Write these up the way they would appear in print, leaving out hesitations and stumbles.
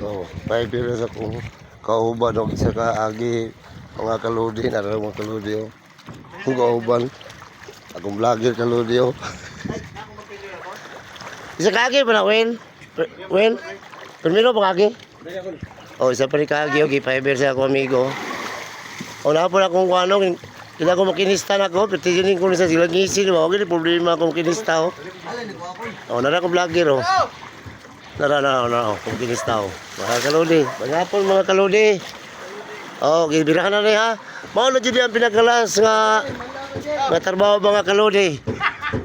So, 5 years akong kauban o isa ka agi mga kaludi, nara mga kaludi o. Kung kauban, akong vlogger kaludi o. Isa ka agi pa na, Wen? Wen? Primero pa agi? O, isa pa rin ka agi o, 5 years ako amigo. O, na po na kung ano, kaya ko makinista na ko, petinin ko sa sila ngisin, okay, problema akong kinista o. O, nara ko vlogger o. Nara, kung kinista o. Mga kaludi, magapon mga kaludi. O, gibirahan na rin ha. Mao na dyan ang pinakalas nga trabaho mga kaludi.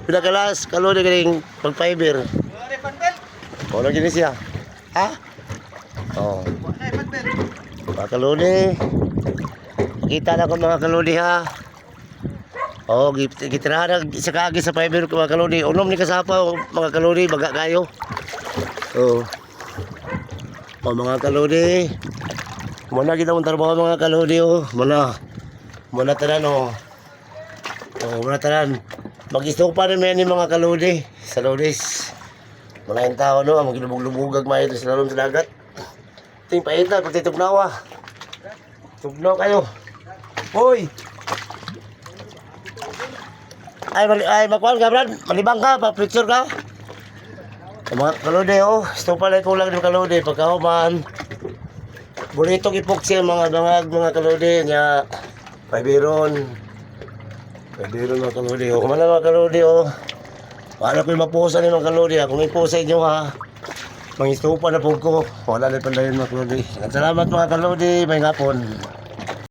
Pinakalas, kaludi galing pag-fiber. O, na dyan siya. Ha? O. Mga kaludi. Kita na ko mga kaludi ha. O, gitirahan na sa kagi sa fiber ko mga kaludi. Unom ni kasapa o mga kaludi, baga kayo. O. O mga kaludi. Muna kita mong trabaho mga kaludi o. Muna tanan o. O, muna tanan. Mag-istupa rin may mga kaludi. Sa Lourdes. Mga yung tao no. Mag-lubog-lubugag mga ito sa lalong sa dagat. Ting paita, pati tugnawa. Tugnaw kayo. Hoy! Ay, makuhan ka, Brad. Malibang ka, pa-picture ka. Mga kaludi, oh. Stupa lang kulang ng kaludi. Pagkahuman. Bonitong ipoksi mga kaludi niya. Paibiron mga kaludi, oh. Kumana mga kaludi, oh. Wala ko yung mapusa ni mga kaludi, ha. Kung ipusa inyo, ha. Mangistupa na po ko. Wala na pandayon mga kaludi. Salamat mga kaludi. May ngapon.